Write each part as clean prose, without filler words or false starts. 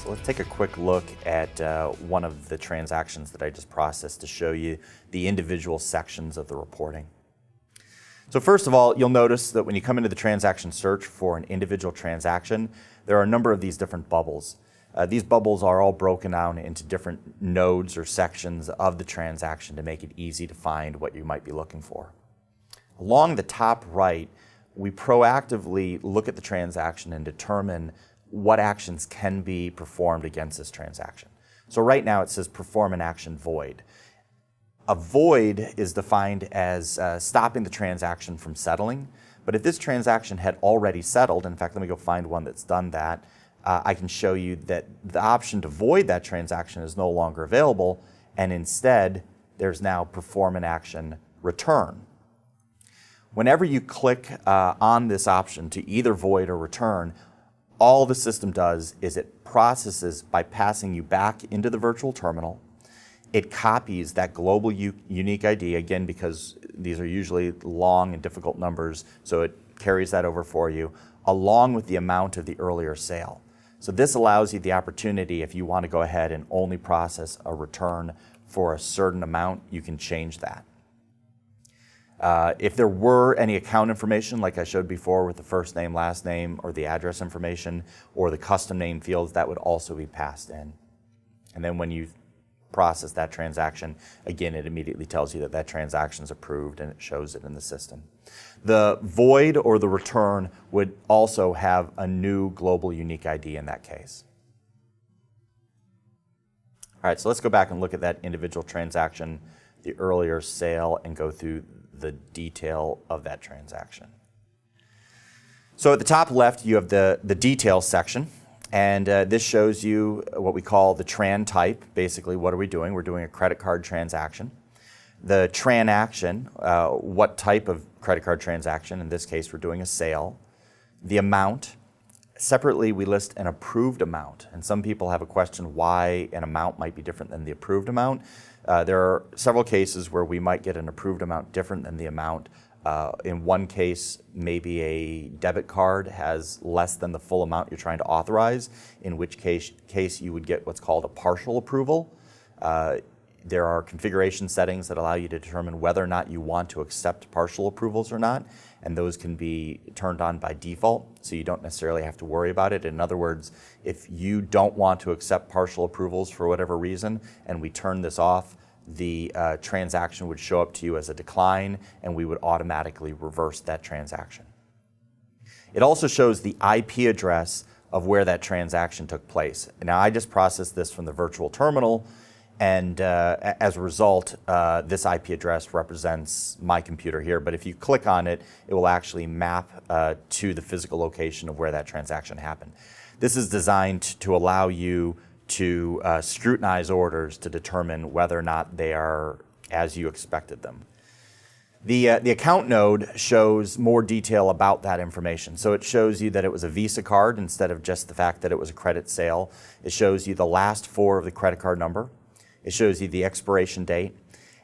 So let's take a quick look at one of the transactions that I just processed to show you the individual sections of the reporting. So first of all, you'll notice that when you come into the transaction search for an individual transaction, there are a number of these different bubbles. These bubbles are all broken down into different nodes or sections of the transaction to make it easy to find what you might be looking for. Along the top right, we proactively look at the transaction and determine what actions can be performed against this transaction. So right now it says perform an action void. A void is defined as stopping the transaction from settling, but if this transaction had already settled, in fact let me go find one that's done that, I can show you that the option to void that transaction is no longer available, and instead there's now perform an action return. Whenever you click on this option to either void or return, all the system does is it processes by passing you back into the virtual terminal. It copies that global unique ID, again because these are usually long and difficult numbers, so it carries that over for you, along with the amount of the earlier sale. So this allows you the opportunity, if you want to go ahead and only process a return for a certain amount, you can change that. If there were any account information, like I showed before with the first name, last name, or the address information, or the custom name fields, that would also be passed in. And then when you process that transaction, again, it immediately tells you that that transaction is approved and it shows it in the system. The void or the return would also have a new global unique ID in that case. All right, so let's go back and look at that individual transaction, the earlier sale, and go through the detail of that transaction. So at the top left, you have the details section, and this shows you what we call the tran type. Basically, what are we doing? We're doing a credit card transaction. The tran action, what type of credit card transaction? In this case, we're doing a sale. The amount. Separately, we list an approved amount, and some people have a question why an amount might be different than the approved amount. There are several cases where we might get an approved amount different than the amount. In one case, maybe a debit card has less than the full amount you're trying to authorize, in which case you would get what's called a partial approval. There are configuration settings that allow you to determine whether or not you want to accept partial approvals or not, and those can be turned on by default, so you don't necessarily have to worry about it. In other words, if you don't want to accept partial approvals for whatever reason, and we turn this off, the transaction would show up to you as a decline, and we would automatically reverse that transaction. It also shows the IP address of where that transaction took place. Now, I just processed this from the virtual terminal, and as a result, this IP address represents my computer here, but if you click on it, it will actually map to the physical location of where that transaction happened. This is designed to allow you to scrutinize orders to determine whether or not they are as you expected them. The account node shows more detail about that information. So it shows you that it was a Visa card instead of just the fact that it was a credit sale. It shows you the last four of the credit card number. It shows you the expiration date.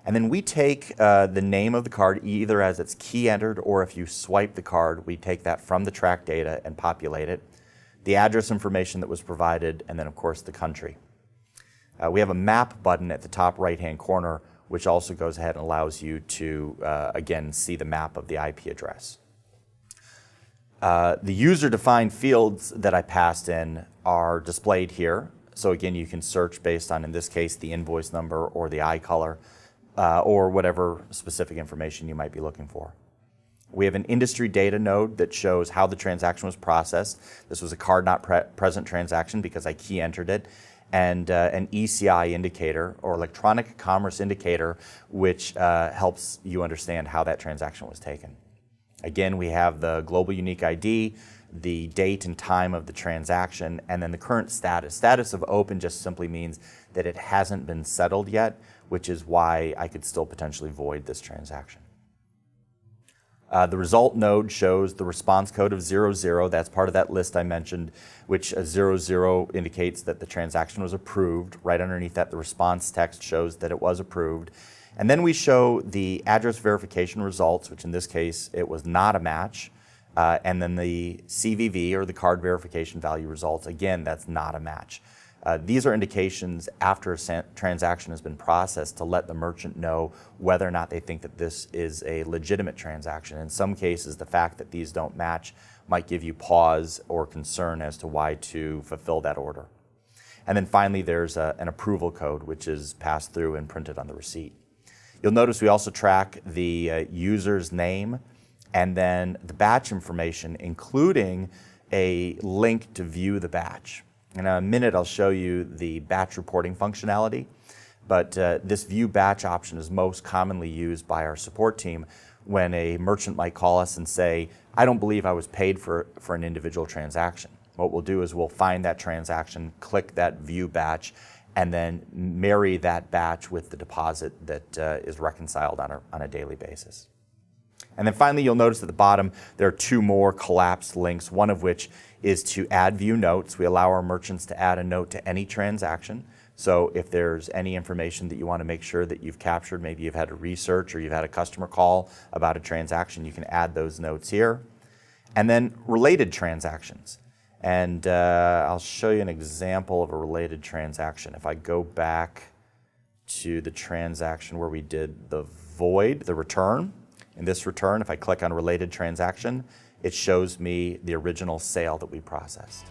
And then we take the name of the card either as it's key entered, or if you swipe the card, we take that from the track data and populate it. The address information that was provided, and then of course the country. We have a map button at the top right-hand corner, which also goes ahead and allows you to, again, see the map of the IP address. The user-defined fields that I passed in are displayed here. So again, you can search based on, in this case, the invoice number or the eye color, or whatever specific information you might be looking for. We have an industry data node that shows how the transaction was processed. This was a card not present transaction because I key entered it, and an ECI indicator, or electronic commerce indicator, which helps you understand how that transaction was taken. Again, we have the global unique ID, the date and time of the transaction, and then the current status. Status of open just simply means that it hasn't been settled yet, which is why I could still potentially void this transaction. The result node shows the response code of 00. That's part of that list I mentioned, which 00 indicates that the transaction was approved. Right underneath that, the response text shows that it was approved. And then we show the address verification results, which in this case, it was not a match. And then the CVV, or the card verification value results, again, that's not a match. These are indications after a transaction has been processed to let the merchant know whether or not they think that this is a legitimate transaction. In some cases, the fact that these don't match might give you pause or concern as to why to fulfill that order. And then finally, there's an approval code, which is passed through and printed on the receipt. You'll notice we also track the user's name and then the batch information, including a link to view the batch. In a minute, I'll show you the batch reporting functionality, but this view batch option is most commonly used by our support team when a merchant might call us and say, I don't believe I was paid for an individual transaction. What we'll do is we'll find that transaction, click that view batch, and then marry that batch with the deposit that is reconciled on a daily basis. And then finally, you'll notice at the bottom, there are two more collapsed links, one of which is to add view notes. We allow our merchants to add a note to any transaction. So if there's any information that you want to make sure that you've captured, maybe you've had a research or you've had a customer call about a transaction, you can add those notes here. And then related transactions. And I'll show you an example of a related transaction. If I go back to the transaction where we did the void, the return, in this return, if I click on related transaction, it shows me the original sale that we processed.